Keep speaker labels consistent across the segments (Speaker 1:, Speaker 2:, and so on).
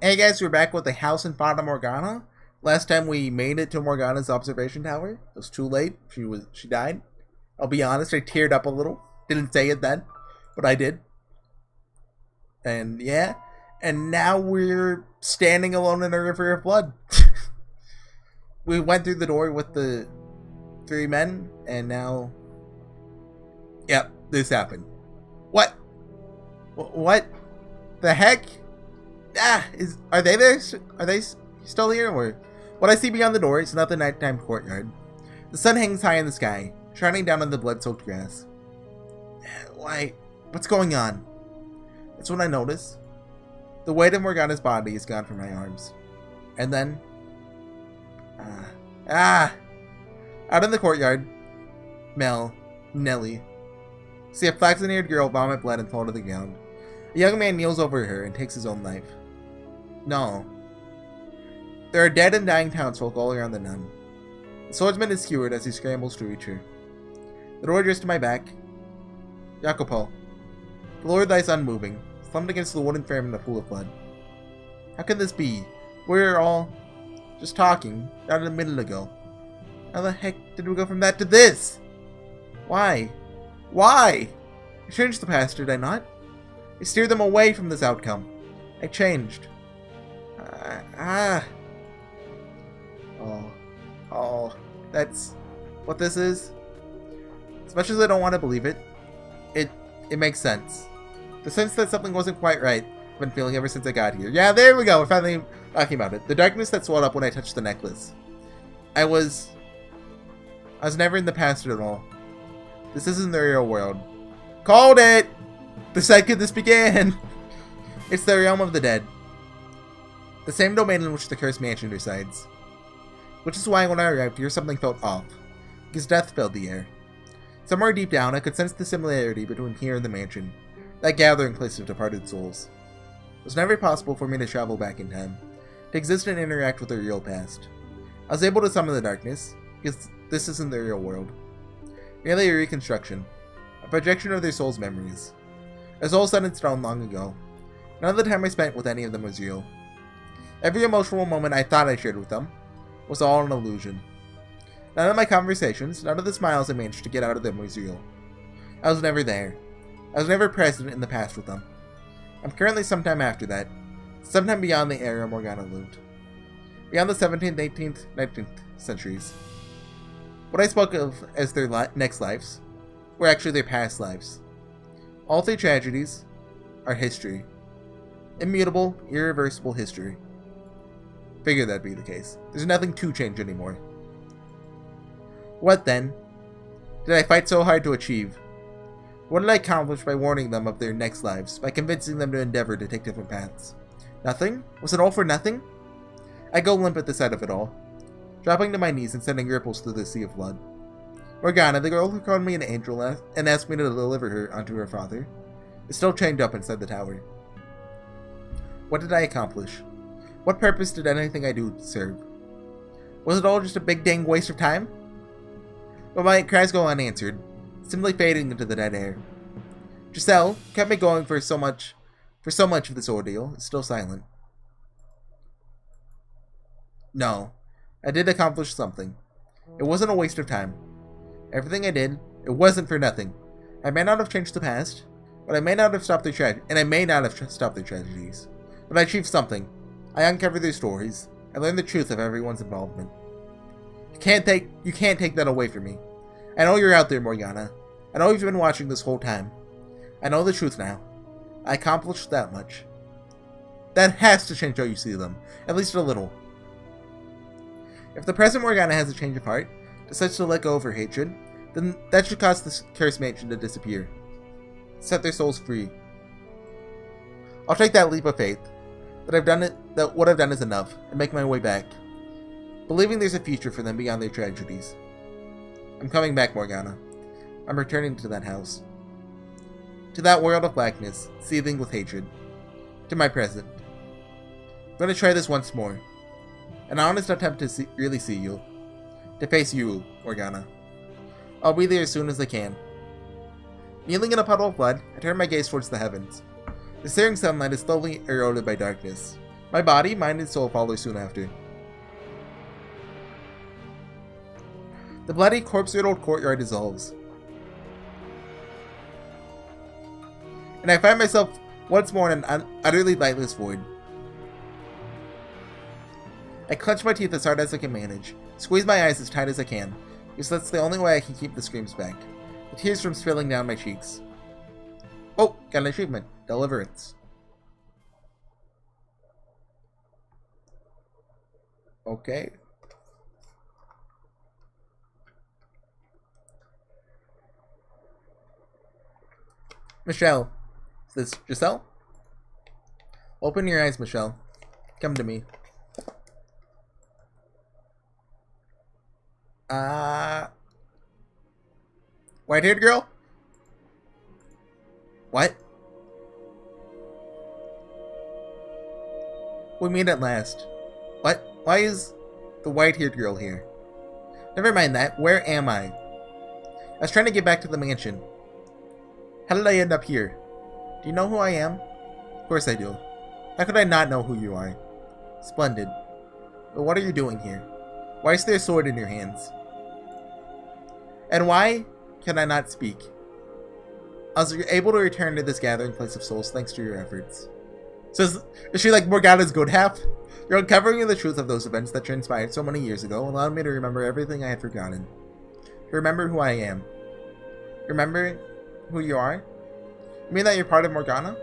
Speaker 1: Hey guys, we're back with the house in Fata Morgana. Last time we made it to Morgana's observation tower. It was too late. She died. I'll be honest, I teared up a little. Didn't say it then, but I did. And yeah, and now we're standing alone in a river of blood. We went through the door with the 3 men, and now, yep, this happened. What? What? The heck? Are they there? Are they still here? Or what I see beyond the door is not the nighttime courtyard. The sun hangs high in the sky, shining down on the blood-soaked grass. Why? What's going on? That's when I notice. The weight of Morgana's body is gone from my arms. And then... Out in the courtyard, Mel, Nellie, see a flaxen-haired girl vomit blood and fall to the ground. A young man kneels over her and takes his own life. No. There are dead and dying townsfolk all around the nun. The swordsman is skewered as he scrambles to reach her. The door just to my back. Jacopo. The Lord lies unmoving, slumped against the wooden frame in a pool of blood. How can this be? We're all just talking, not a minute ago. How the heck did we go from that to this? Why? Why? I changed the past, did I not? I steered them away from this outcome. I changed. Oh, that's what this is? As much as I don't want to believe it, it makes sense. The sense that something wasn't quite right, I've been feeling ever since I got here. Yeah, there we go, we're finally talking about it. The darkness that swelled up when I touched the necklace. I was never in the past at all. This isn't the real world. Called it! The second this began! It's the realm of the dead. The same domain in which the cursed mansion resides. Which is why when I arrived here, something felt off. Because death filled the air. Somewhere deep down, I could sense the similarity between here and the mansion. That gathering place of departed souls. It was never possible for me to travel back in time. To exist and interact with the real past. I was able to summon the darkness. Because this isn't the real world. Merely a reconstruction. A projection of their souls' memories. It was all set in stone long ago. None of the time I spent with any of them was real. Every emotional moment I thought I shared with them was all an illusion. None of my conversations, none of the smiles I managed to get out of them was real. I was never there. I was never present in the past with them. I'm currently sometime after that, sometime beyond the era Morgana lived. Beyond the 17th, 18th, 19th centuries. What I spoke of as their next lives were actually their past lives. All 3 tragedies are history. Immutable, irreversible history. Figured that'd be the case. There's nothing to change anymore. What then did I fight so hard to achieve? What did I accomplish by warning them of their next lives, by convincing them to endeavor to take different paths? Nothing? Was it all for nothing? I go limp at the sight of it all, dropping to my knees and sending ripples through the sea of blood. Morgana, the girl who called me an angel and asked me to deliver her unto her father, is still chained up inside the tower. What did I accomplish? What purpose did anything I do serve? Was it all just a big dang waste of time? But my cries go unanswered, simply fading into the dead air. Giselle kept me going for so much of this ordeal, is still silent. No, I did accomplish something. It wasn't a waste of time. Everything I did, it wasn't for nothing. I may not have changed the past, but I may not have stopped their tragedies. But I achieved something. I uncovered their stories. I learned the truth of everyone's involvement. You can't take that away from me. I know you're out there, Morgana. I know you've been watching this whole time. I know the truth now. I accomplished that much. That has to change how you see them, at least a little. If the present Morgana has a change of heart, decides to let go of her hatred, then that should cause this cursed mansion to disappear. Set their souls free. I'll take that leap of faith. That what I've done is enough, and make my way back. Believing there's a future for them beyond their tragedies. I'm coming back, Morgana. I'm returning to that house. To that world of blackness, seething with hatred. To my present. I'm going to try this once more. An honest attempt to really see you. To face you, Morgana. I'll be there as soon as I can. Kneeling in a puddle of blood, I turn my gaze towards the heavens. The searing sunlight is slowly eroded by darkness. My body, mind, and soul follow soon after. The bloody, corpse-riddled courtyard dissolves. And I find myself once more in an utterly lightless void. I clench my teeth as hard as I can manage, squeeze my eyes as tight as I can, because that's the only way I can keep the screams back, the tears from spilling down my cheeks. Oh, got an achievement. Deliverance. Okay. Michelle. Is this Giselle? Open your eyes, Michelle. Come to me. White-haired girl? What? We meet at last. What? Why is the white-haired girl here? Never mind that. Where am I? I was trying to get back to the mansion. How did I end up here? Do you know who I am? Of course I do. How could I not know who you are? Splendid. But what are you doing here? Why is there a sword in your hands? And why can I not speak? I was able to return to this gathering place of souls thanks to your efforts. So is she like Morgana's good half? You're uncovering the truth of those events that transpired so many years ago, allowing me to remember everything I had forgotten. To remember who I am. Remember who you are? You mean that you're part of Morgana?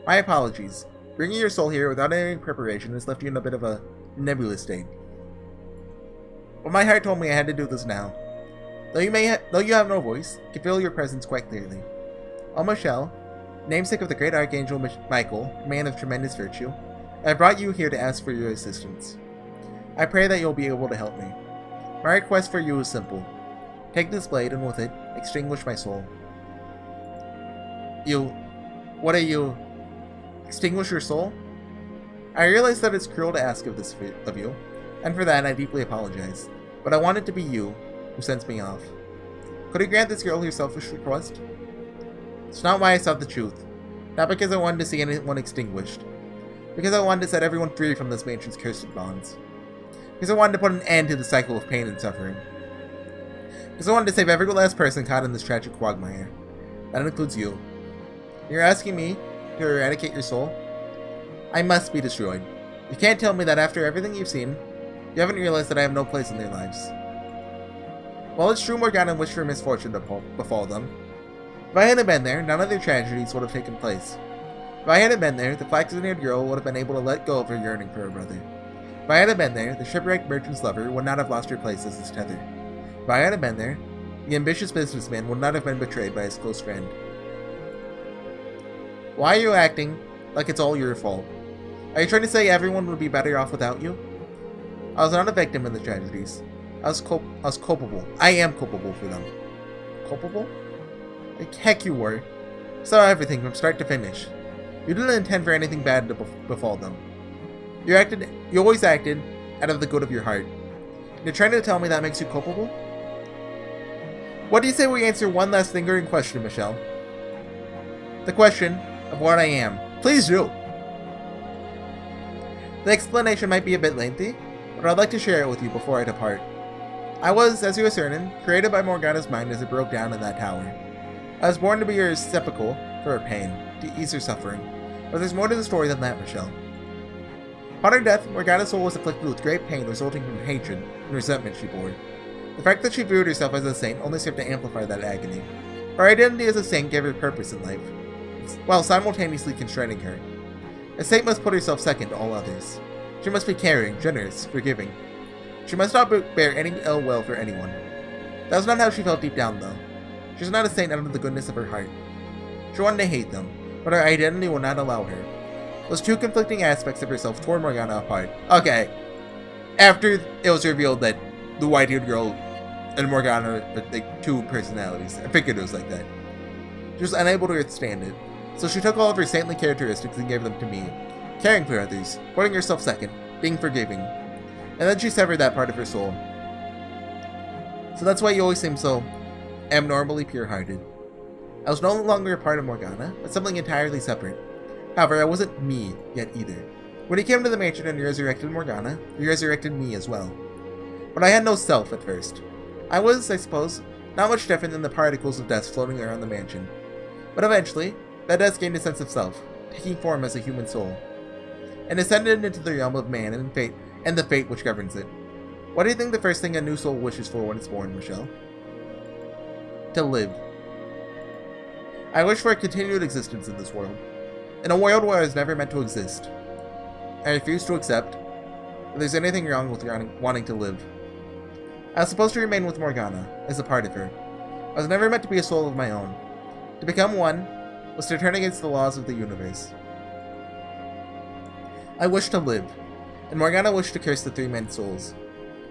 Speaker 1: My apologies. Bringing your soul here without any preparation has left you in a bit of a nebulous state. But my heart told me I had to do this now. Though you have no voice, I can feel your presence quite clearly. O Michelle, namesake of the great Archangel Michael, man of tremendous virtue, I brought you here to ask for your assistance. I pray that you'll be able to help me. My request for you is simple. Take this blade and with it, extinguish my soul. What are you? Extinguish your soul? I realize that it's cruel to ask of this of you, and for that I deeply apologize. But I want it to be you who sends me off. Could you grant this girl her selfish request? It's not why I sought the truth. Not because I wanted to see anyone extinguished. Because I wanted to set everyone free from this mansion's cursed bonds. Because I wanted to put an end to the cycle of pain and suffering. Because I wanted to save every last person caught in this tragic quagmire. That includes you. You're asking me to eradicate your soul? I must be destroyed. You can't tell me that after everything you've seen, you haven't realized that I have no place in their lives. While it's true Morgana wished for misfortune to befall them, if I hadn't been there, none of their tragedies would have taken place. If I hadn't been there, the flaxen-haired girl would have been able to let go of her yearning for her brother. If I hadn't been there, the shipwrecked merchant's lover would not have lost her place as his tether. If I hadn't been there, the ambitious businessman would not have been betrayed by his close friend. Why are you acting like it's all your fault? Are you trying to say everyone would be better off without you? I was not a victim in the tragedies. I was culpable. I am culpable for them. Culpable? Like heck you were. Saw everything from start to finish. You didn't intend for anything bad to befall them. You always acted out of the good of your heart. You're trying to tell me that makes you culpable? What do you say we answer one last lingering question, Michelle? The question of what I am. Please do! The explanation might be a bit lengthy, but I'd like to share it with you before I depart. I was, as you are certain, created by Morgana's mind as it broke down in that tower. I was born to be her receptacle for her pain, to ease her suffering. But there's more to the story than that, Michelle. Upon her death, Morgana's soul was afflicted with great pain resulting from hatred and resentment she bore. The fact that she viewed herself as a saint only served to amplify that agony. Her identity as a saint gave her purpose in life, while simultaneously constraining her. A saint must put herself second to all others. She must be caring, generous, forgiving. She must not bear any ill will for anyone. That was not how she felt deep down, though. She was not a saint out of the goodness of her heart. She wanted to hate them, but her identity would not allow her. Those two conflicting aspects of herself tore Morgana apart. Okay. After it was revealed that the white-haired girl and Morgana were like two personalities, I figured it was like that. She was unable to withstand it, so she took all of her saintly characteristics and gave them to me. Caring for others, putting herself second, being forgiving. And then she severed that part of her soul. So that's why you always seem so abnormally pure-hearted. I was no longer a part of Morgana, but something entirely separate. However, I wasn't me yet either. When he came to the mansion and resurrected Morgana, he resurrected me as well. But I had no self at first. I was, I suppose, not much different than the particles of dust floating around the mansion. But eventually, that dust gained a sense of self, taking form as a human soul, and ascended into the realm of man and fate, and the fate which governs it. What do you think the first thing a new soul wishes for when it's born, Michelle? To live. I wish for a continued existence in this world. In a world where I was never meant to exist. I refuse to accept that there's anything wrong with wanting to live. I was supposed to remain with Morgana, as a part of her. I was never meant to be a soul of my own. To become one was to turn against the laws of the universe. I wished to live, and Morgana wished to curse the three men's souls.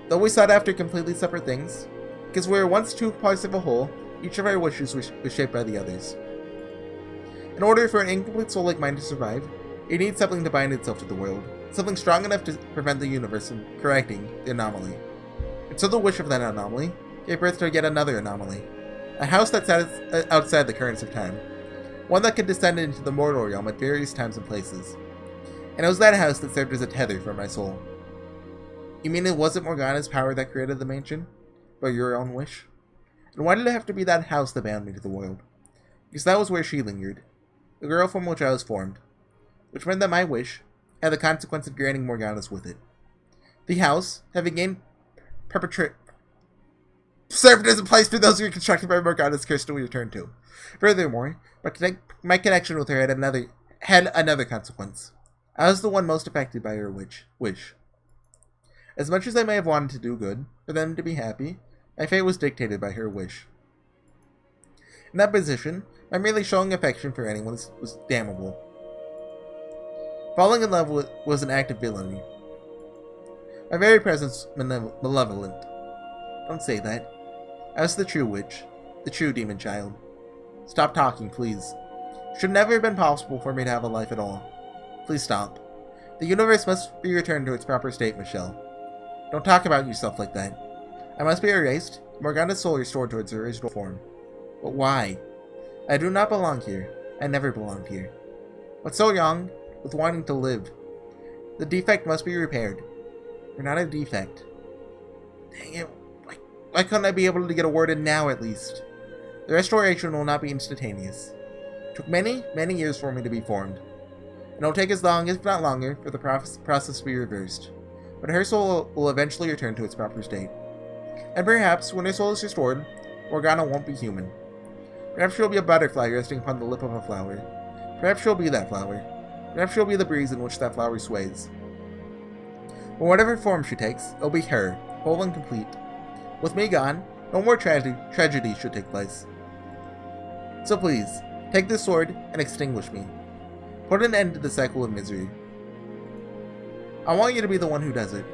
Speaker 1: Though we sought after completely separate things, because we were once two parts of a whole, each of our wishes was shaped by the others. In order for an incomplete soul like mine to survive, it needs something to bind itself to the world, something strong enough to prevent the universe from correcting the anomaly. And so the wish of that anomaly gave birth to yet another anomaly, a house that sat outside the currents of time, one that could descend into the mortal realm at various times and places. And it was that house that served as a tether for my soul. You mean it wasn't Morgana's power that created the mansion, but your own wish? And why did it have to be that house that bound me to the world? Because that was where she lingered, the girl from which I was formed, which meant that my wish had the consequence of granting Morgana's with it. The house, having gained served as a place for those reconstructed by Morgana's curse to return to. Furthermore, my connection with her had another consequence. I was the one most affected by her wish. As much as I may have wanted to do good, for them to be happy, my fate was dictated by her wish. In that position, my merely showing affection for anyone was damnable. Falling in love was an act of villainy. My very presence malevolent. Don't say that. I was the true witch, the true demon child. Stop talking, please. It should never have been possible for me to have a life at all. Please stop. The universe must be returned to its proper state, Michelle. Don't talk about yourself like that. I must be erased, Morgana's soul restored to its original form. But why? I do not belong here. I never belonged here. What's so wrong with wanting to live? The defect must be repaired. You're not a defect. Dang it. Why couldn't I be able to get a word in now, at least? The restoration will not be instantaneous. It took many, many years for me to be formed. And it'll take as long, if not longer, for the process to be reversed. But her soul will eventually return to its proper state. And perhaps, when her soul is restored, Morgana won't be human. Perhaps she'll be a butterfly resting upon the lip of a flower. Perhaps she'll be that flower. Perhaps she'll be the breeze in which that flower sways. But whatever form she takes, it'll be her, whole and complete. With me gone, no more tragedy should take place. So please, take this sword and extinguish me. Put an end to the cycle of misery. I want you to be the one who does it.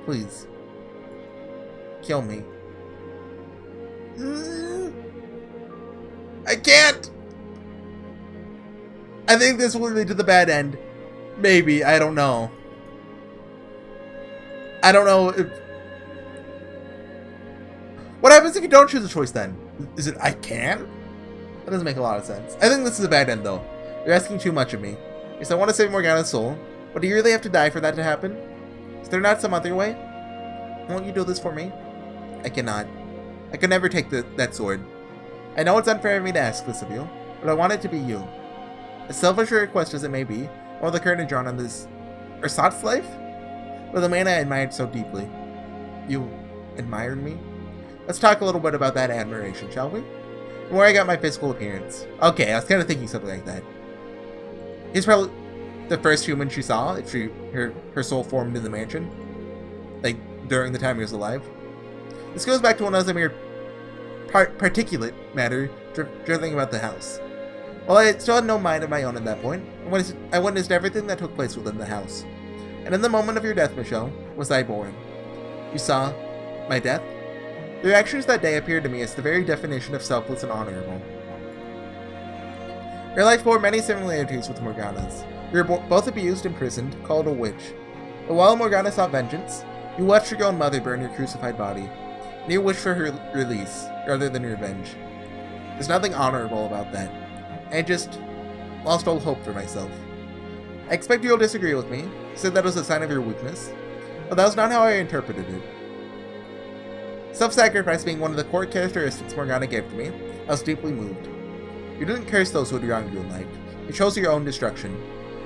Speaker 1: Please. Kill me. I can't! I think this will lead to the bad end. Maybe, I don't know. I don't know if... What happens if you don't choose a choice then? Is it I can? That doesn't make a lot of sense. I think this is a bad end though. You're asking too much of me. Yes, I want to save Morgana's soul, but do you really have to die for that to happen? Is there not some other way? Won't you do this for me? I cannot. I could never take that sword. I know it's unfair of me to ask this of you, but I want it to be you. As selfish a request as it may be, while the curtain drawn on this ersatz life, or the man I admired so deeply. You admired me? Let's talk a little bit about that admiration, shall we? From where I got my physical appearance. Okay, I was kind of thinking something like that. He's probably the first human she saw, if her soul formed in the mansion. Like, during the time he was alive. This goes back to when I was a mere particulate matter dribbling about the house. Well, I still had no mind of my own at that point. I witnessed everything that took place within the house. And in the moment of your death, Michelle, was I born. You saw my death? Your actions that day appeared to me as the very definition of selfless and honorable. Your life bore many similarities with Morgana's. You were both abused, imprisoned, called a witch. But while Morgana sought vengeance, you watched your own mother burn your crucified body, and you wished for her release, rather than revenge. There's nothing honorable about that. I just lost all hope for myself. I expect you'll disagree with me, say that was a sign of your weakness, but that was not how I interpreted it. Self-sacrifice being one of the core characteristics Morgana gave to me, I was deeply moved. You didn't curse those who wronged you in life, you chose your own destruction,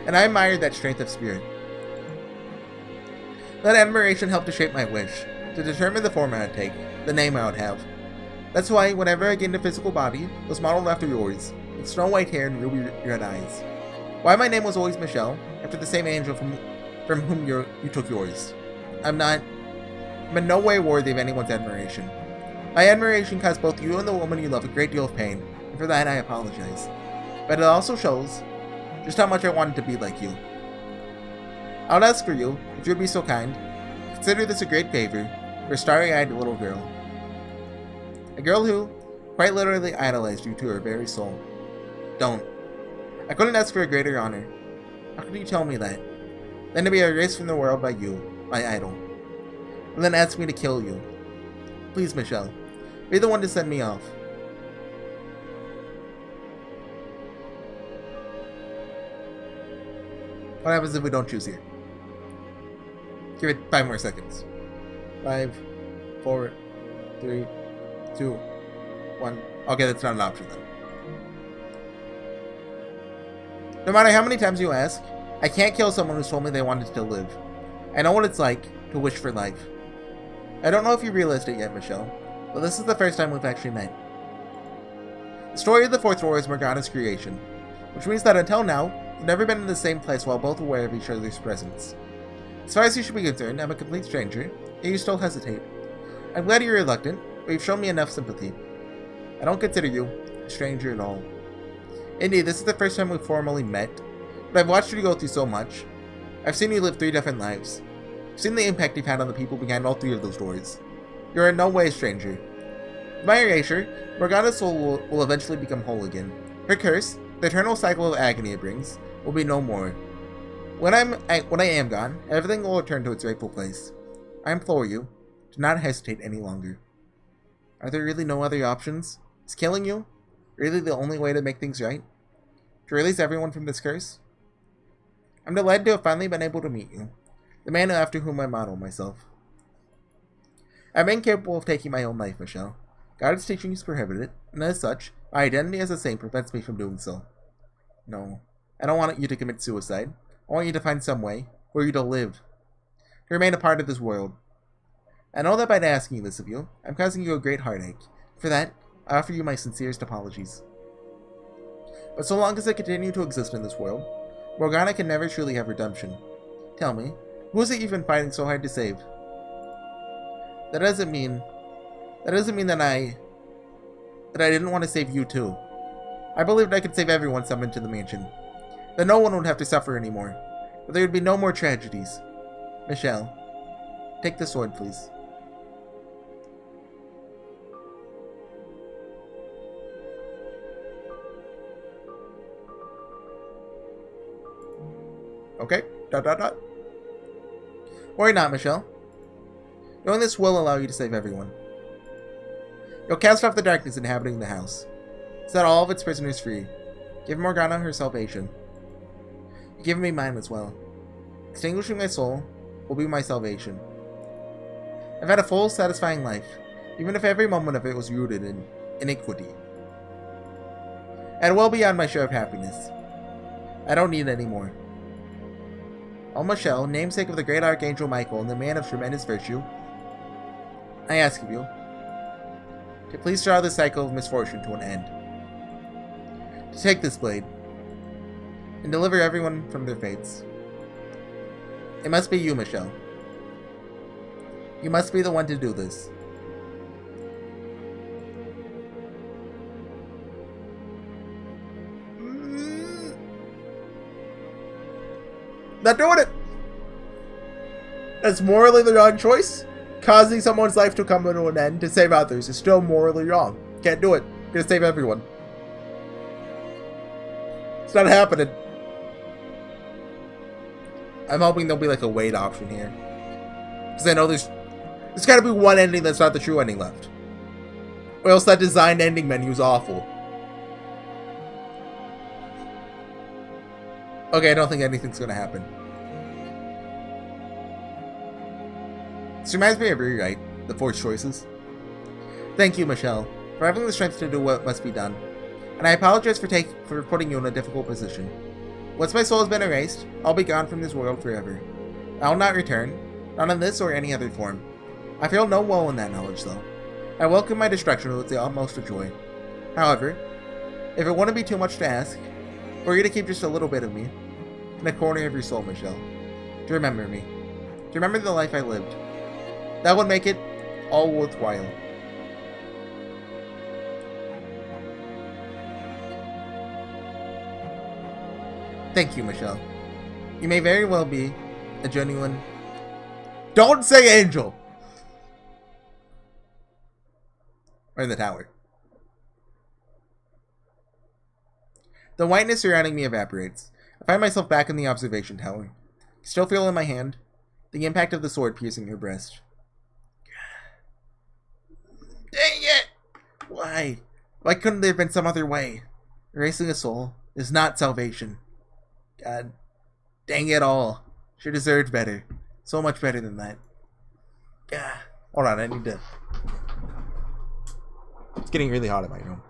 Speaker 1: and I admired that strength of spirit. That admiration helped to shape my wish, to determine the form I would take, the name I would have. That's why, whenever I gained a physical body, it was modeled after yours, with snow white hair and ruby red eyes. Why my name was always Michelle, after the same angel from whom you took yours. I'm in no way worthy of anyone's admiration. My admiration caused both you and the woman you love a great deal of pain, and for that I apologize. But it also shows just how much I wanted to be like you. I would ask for you, if you'd be so kind, consider this a great favor for a starry-eyed little girl. A girl who, quite literally, idolized you to her very soul. Don't. I couldn't ask for a greater honor. How could you tell me that? Then to be erased from the world by you, my idol. And then ask me to kill you. Please, Michelle, be the one to send me off. What happens if we don't choose here? Give it 5 more seconds. 5, 4, 3, 2, 1. Okay, that's not an option then. No matter how many times you ask, I can't kill someone who's told me they wanted to live. I know what it's like to wish for life. I don't know if you realized it yet, Michelle, but this is the first time we've actually met. The story of the Fourth War is Morgana's creation, which means that until now, we've never been in the same place while both aware of each other's presence. As far as you should be concerned, I'm a complete stranger, yet you still hesitate. I'm glad you're reluctant, but you've shown me enough sympathy. I don't consider you a stranger at all. Indeed, this is the first time we've formally met, but I've watched you go through so much. I've seen you live 3 different lives. I've seen the impact you've had on the people behind all 3 of those doors. You're in no way a stranger. With my erasure, Morgana's soul will eventually become whole again. Her curse, the eternal cycle of agony it brings, will be no more. When I am gone, everything will return to its rightful place. I implore you, do not hesitate any longer. Are there really no other options? Is killing you really the only way to make things right? To release everyone from this curse? I'm delighted to have finally been able to meet you, the man after whom I model myself. I'm incapable of taking my own life, Michelle. God's teaching is prohibited, and as such, my identity as a saint prevents me from doing so. No, I don't want you to commit suicide. I want you to find some way for you to live, to remain a part of this world. I know that by asking this of you, I'm causing you a great heartache. For that, I offer you my sincerest apologies. But so long as I continue to exist in this world, Morgana can never truly have redemption. Tell me, who is it you've been fighting so hard to save? That doesn't mean that I didn't want to save you too. I believed I could save everyone summoned to the mansion. That no one would have to suffer anymore. That there would be no more tragedies. Michelle, take the sword, please. Okay. ... Worry not, Michelle. Doing this will allow you to save everyone. You'll cast off the darkness inhabiting the house. Set all of its prisoners free. Give Morgana her salvation. Give me mine as well. Extinguishing my soul will be my salvation. I've had a full, satisfying life, even if every moment of it was rooted in iniquity. And well beyond my share of happiness. I don't need any more. O Michelle, namesake of the great Archangel Michael and the man of tremendous virtue, I ask of you to please draw the cycle of misfortune to an end. To take this blade and deliver everyone from their fates. It must be you, Michelle. You must be the one to do this. Not doing it! That's morally the wrong choice. Causing someone's life to come to an end to save others is still morally wrong. Can't do it. Gonna save everyone. It's not happening. I'm hoping there'll be like a wait option here. Because I know there's gotta be one ending that's not the true ending left. Or else that designed ending menu is awful. Okay, I don't think anything's gonna happen. This reminds me of Rewrite, the Force Choices. Thank you, Michelle, for having the strength to do what must be done. And I apologize for putting you in a difficult position. Once my soul has been erased, I'll be gone from this world forever. I will not return, not in this or any other form. I feel no woe in that knowledge, though. I welcome my destruction with the utmost of joy. However, if it wouldn't be too much to ask, for you to keep just a little bit of me, in a corner of your soul, Michelle, to remember me, to remember the life I lived, that would make it all worthwhile. Thank you, Michelle. You may very well be a genuine... Don't say angel! Or in the tower. The whiteness surrounding me evaporates. I find myself back in the observation tower. Still feel in my hand the impact of the sword piercing her breast. Dang it! Why? Why couldn't there have been some other way? Erasing a soul is not salvation. God dang it all. She deserved better. So much better than that. Hold on, I need to... It's getting really hot in my room.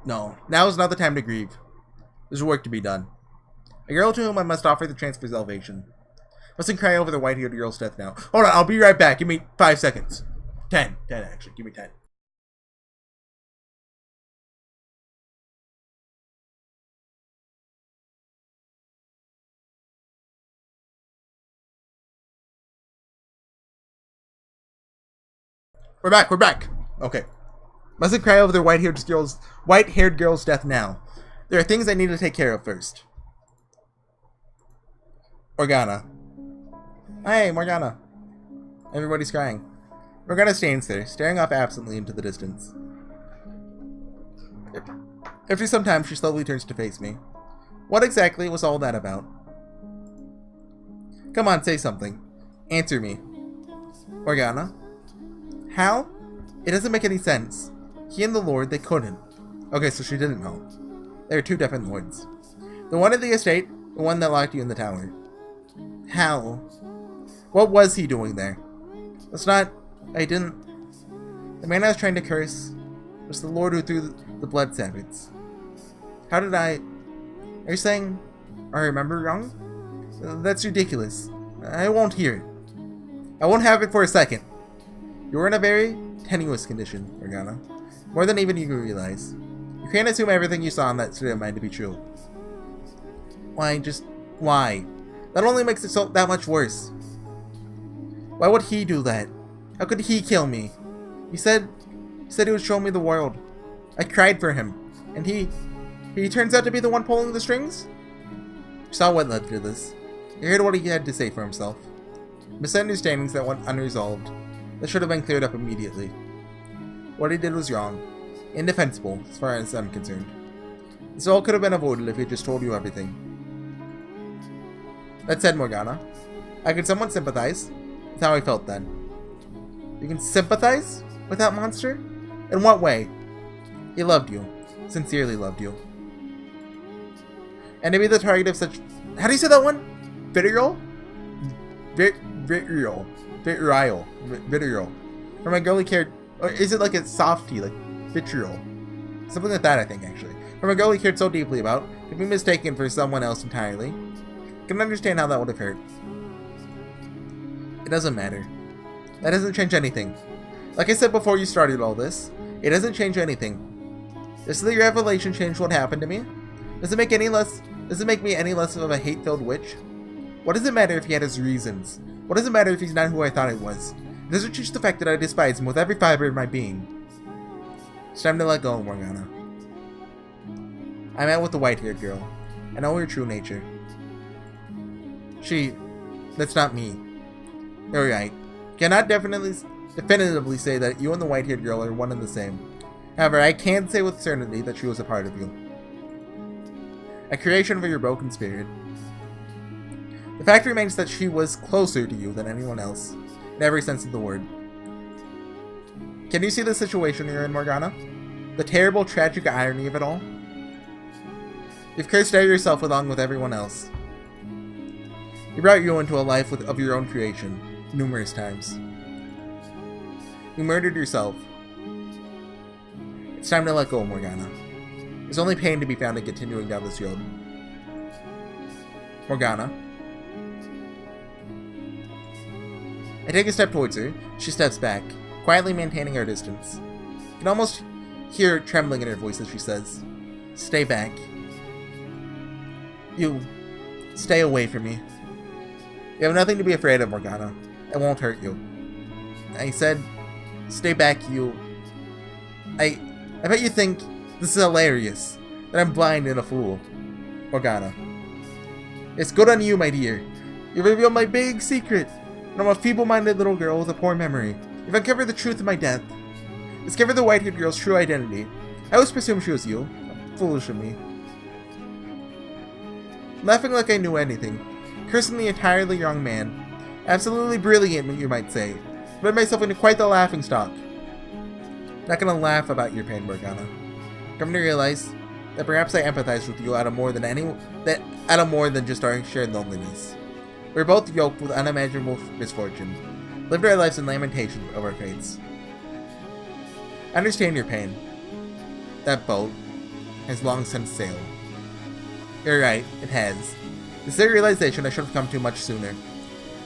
Speaker 1: No, now is not the time to grieve. There's work to be done. A girl to whom I must offer the chance for salvation. Mustn't cry over the white-haired girl's death now. Hold on, I'll be right back. Give me 5 seconds. 10 actually. Give me 10. We're back. Okay. Mustn't cry over the white-haired girl's death now. There are things I need to take care of first. Morgana. Hey, Morgana. Everybody's crying. Morgana stands there, staring off absently into the distance. After some time, she slowly turns to face me. What exactly was all that about? Come on, say something. Answer me. Morgana? How? It doesn't make any sense. He and the Lord, they couldn't. Okay, so she didn't know. There are two different lords. The one at the estate, the one that locked you in the tower. How? What was he doing there? It's not... I didn't... The man I was trying to curse was the Lord who threw the blood sabbaths. How did I... Are you saying I remember wrong? That's ridiculous. I won't hear it. I won't have it for a second. You're in a very tenuous condition, Morgana. More than even you realize. You can't assume everything you saw in that state of mind to be true. Why? That only makes it so that much worse. Why would he do that? How could he kill me? He said he would show me the world. I cried for him. And he turns out to be the one pulling the strings? You saw what led to this. You heard what he had to say for himself. Misunderstandings that went unresolved. That should have been cleared up immediately. What he did was wrong. Indefensible, as far as I'm concerned. This all could have been avoided if he had just told you everything. That said, Morgana, I could somewhat sympathize with how I felt then. You can sympathize with that monster? In what way? He loved you. Sincerely loved you. And to be the target of such... How do you say that one? Vitriol? Vitriol. From a girl he cared... Or is it like a softie, like vitriol? Something like that, I think, actually. From a girl he cared so deeply about, to be mistaken for someone else entirely. I can understand how that would have hurt. It doesn't matter. That doesn't change anything. Like I said before you started all this, it doesn't change anything. Does the revelation change what happened to me? Does it make me any less of a hate-filled witch? What does it matter if he had his reasons? What does it matter if he's not who I thought he was? It doesn't change the fact that I despise him with every fiber of my being. It's time to let go, Morgana. I met with the white-haired girl. I know her true nature. That's not me. You're right. Cannot definitively say that you and the white-haired girl are one and the same. However, I can say with certainty that she was a part of you. A creation of your broken spirit. The fact remains that she was closer to you than anyone else, in every sense of the word. Can you see the situation you're in, Morgana? The terrible, tragic irony of it all? You've cursed out yourself along with everyone else. He brought you into a life of your own creation, numerous times. You murdered yourself. It's time to let go, Morgana. There's only pain to be found in continuing down this road. Morgana. I take a step towards her. She steps back, quietly maintaining our distance. You can almost hear trembling in her voice as she says, "Stay back. You, stay away from me. You have nothing to be afraid of, Morgana. It won't hurt you." I said, "Stay back, you." I bet you think this is hilarious, that I'm blind and a fool. Morgana. It's good on you, my dear. You revealed my big secret. And I'm a feeble-minded little girl with a poor memory. You've uncovered the truth of my death. Discovered the white-haired girl's true identity. I always presumed she was you. Foolish of me. Laughing like I knew anything. Cursing the entirely young man. Absolutely brilliant, you might say. Made myself into quite the laughingstock. Not gonna laugh about your pain, Morgana. Come to realize that perhaps I empathize with you out of more than just our shared loneliness. We're both yoked with unimaginable misfortune, lived our lives in lamentation of our fates. I understand your pain. That boat has long since sailed. You're right, it has. This is a realization I should have come to much sooner.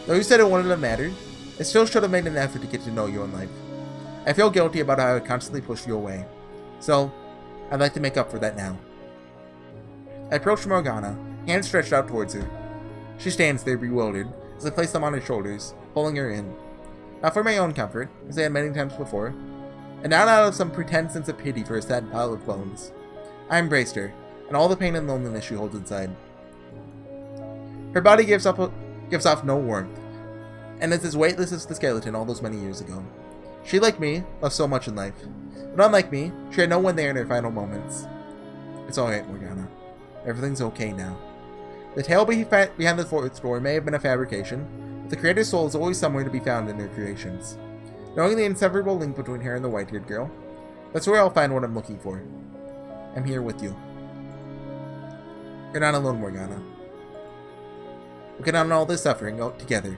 Speaker 1: Though you said it wouldn't have mattered, I still should have made an effort to get to know you in life. I feel guilty about how I constantly pushed you away. So, I'd like to make up for that now. I approached Morgana, hands stretched out towards her. She stands there bewildered, as I place them on her shoulders, pulling her in. Not for my own comfort, as I had many times before, and not out of some pretend sense of pity for a sad pile of bones. I embraced her, and all the pain and loneliness she holds inside. Her body gives off no warmth, and is as weightless as the skeleton all those many years ago. She, like me, loves so much in life, but unlike me, she had no one there in her final moments. It's alright, Morgana. Everything's okay now. The tale behind the fourth door may have been a fabrication, but the creator's soul is always somewhere to be found in her creations. Knowing the inseparable link between her and the white-haired girl, that's where I'll find what I'm looking for. I'm here with you. You're not alone, Morgana. We'll get on all this suffering out together.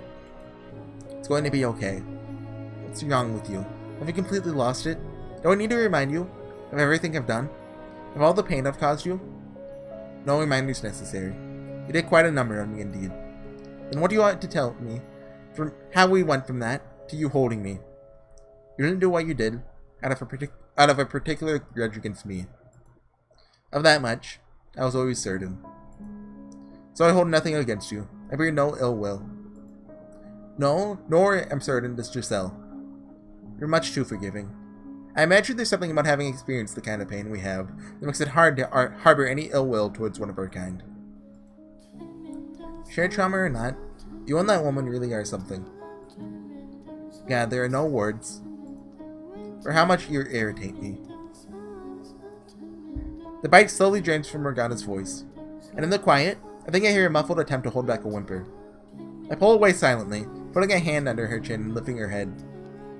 Speaker 1: It's going to be okay. What's wrong with you? Have you completely lost it? Do I need to remind you of everything I've done? Of all the pain I've caused you? No reminders necessary. You did quite a number on me indeed. And what do you want to tell me from how we went from that to you holding me? You didn't do what you did out of a particular grudge against me. Of that much, I was always certain. So I hold nothing against you. I bear no ill will. No, nor am certain does Giselle. You're much too forgiving. I imagine there's something about having experienced the kind of pain we have that makes it hard to harbor any ill will towards one of our kind. Shared trauma or not, you and that woman really are something. Yeah, there are no words for how much you irritate me. The bite slowly drains from Morgana's voice, and in the quiet, I think I hear a muffled attempt to hold back a whimper. I pull away silently, putting a hand under her chin and lifting her head.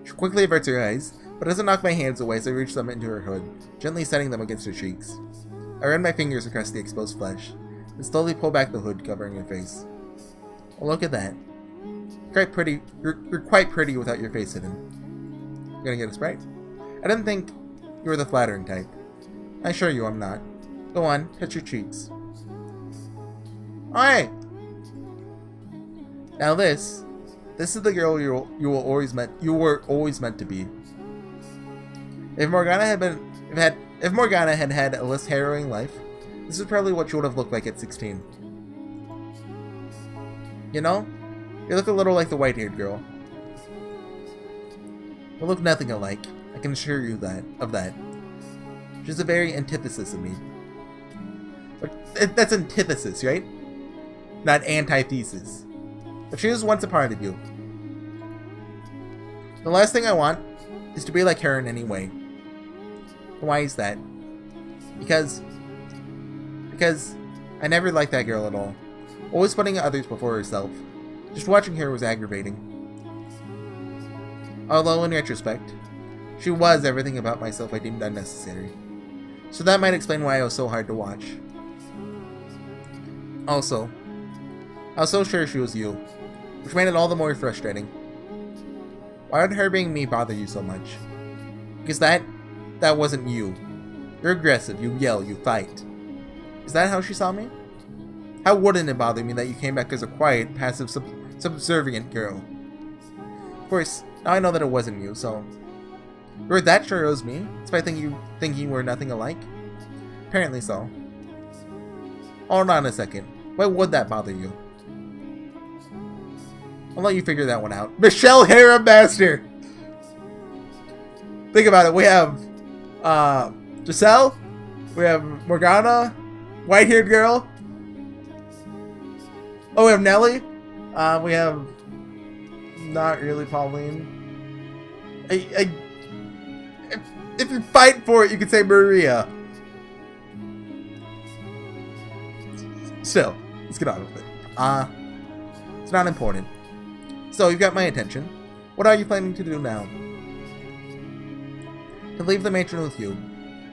Speaker 1: She quickly averts her eyes, but doesn't knock my hands away as I reach them into her hood, gently setting them against her cheeks. I run my fingers across the exposed flesh, and slowly pull back the hood covering her face. Oh, look at that. You're quite pretty without your face hidden. You gonna get a Sprite? I didn't think you were the flattering type. I assure you I'm not. Go on, touch your cheeks. Alright! Now this is the girl you were always meant to be. If Morgana had had a less harrowing life, this is probably what she would have looked like at 16. You know, you look a little like the white-haired girl. You look nothing alike, I can assure you of that. She's a very antithesis of me. But that's antithesis, right? Not antithesis. But she was once a part of you. The last thing I want is to be like her in any way. Why is that? Because I never liked that girl at all. Always putting others before herself. Just watching her was aggravating. Although in retrospect, she was everything about myself I deemed unnecessary. So that might explain why I was so hard to watch. Also, I was so sure she was you, which made it all the more frustrating. Why would her being me bother you so much? Because that wasn't you. You're aggressive, you yell, you fight. Is that how she saw me? How wouldn't it bother me that you came back as a quiet, passive, subservient girl? Of course, now I know that it wasn't you, so... You were that sure it was me, despite thinking you were nothing alike? Apparently so. Hold on a second. Why would that bother you? I'll let you figure that one out. Michelle Harem Master! Think about it. We have Giselle. We have Morgana. White-haired girl. Oh, we have Nelly. We have... Not really Pauline. If you fight for it, you could say Maria. Still, let's get on with it. It's not important. So, you've got my attention. What are you planning to do now? To leave the matron with you.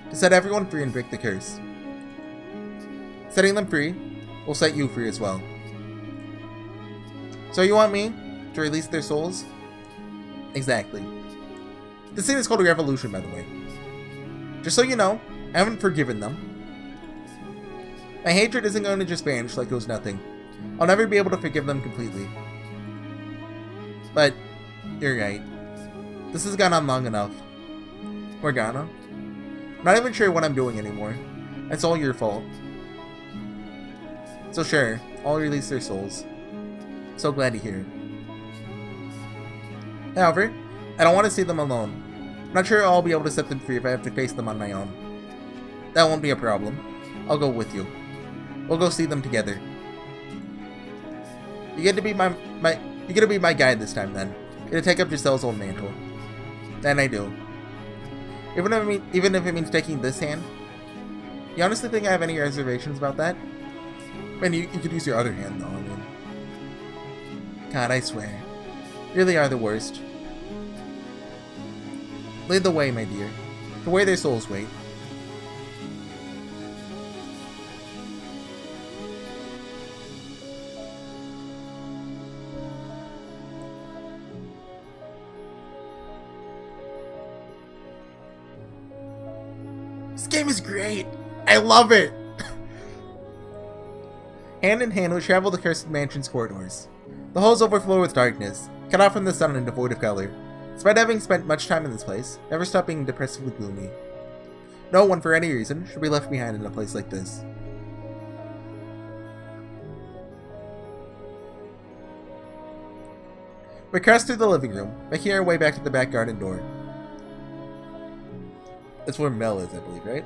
Speaker 1: To set everyone free and break the curse. Setting them free will set you free as well. So you want me to release their souls? Exactly. This scene is called a revolution, by the way. Just so you know, I haven't forgiven them. My hatred isn't going to just vanish like it was nothing. I'll never be able to forgive them completely. But, you're right. This has gone on long enough. Morgana? I'm not even sure what I'm doing anymore. It's all your fault. So sure, I'll release their souls. So glad to hear it. However, I don't want to see them alone. I'm not sure I'll be able to set them free if I have to face them on my own. That won't be a problem. I'll go with you. We'll go see them together. You get to be my guide this time then. Get to take up Giselle's old mantle. And I do. Even if it means taking this hand. You honestly think I have any reservations about that? I mean, you could use your other hand though, I mean. God, I swear. You really are the worst. Lead the way, my dear. To where their souls wait. This game is great! I love it! Hand in hand, we travel the cursed mansion's corridors. The halls overflow with darkness, cut off from the sun and devoid of color. Despite having spent much time in this place, never stop being depressively gloomy. No one, for any reason, should be left behind in a place like this. We cross through the living room, making our way back to the back garden door. That's where Mel is, I believe, right?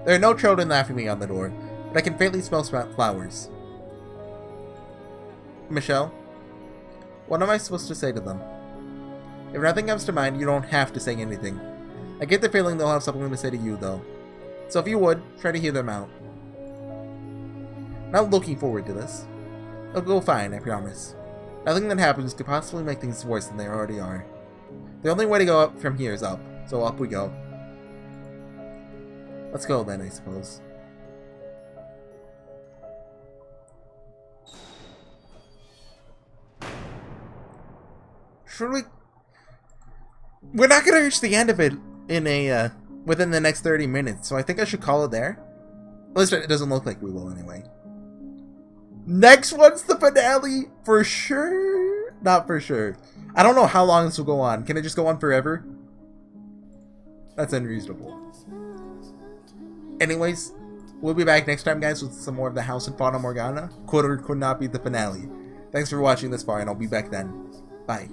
Speaker 1: There are no children laughing at me on the door, but I can faintly smell flowers. Michelle, what am I supposed to say to them? If nothing comes to mind, you don't have to say anything. I get the feeling they'll have something to say to you, though. So if you would, try to hear them out. Not looking forward to this. It'll go fine, I promise. Nothing that happens could possibly make things worse than they already are. The only way to go up from here is up, so up we go. Let's go then, I suppose. Should we... We're not gonna reach the end of it in a, within the next 30 minutes, so I think I should call it there. At least it doesn't look like we will anyway. Next one's the finale, for sure. Not for sure. I don't know how long this will go on. Can it just go on forever? That's unreasonable. Anyways, we'll be back next time, guys, with some more of the house in Fata Morgana. Could or could not be the finale. Thanks for watching this far, and I'll be back then. Bye.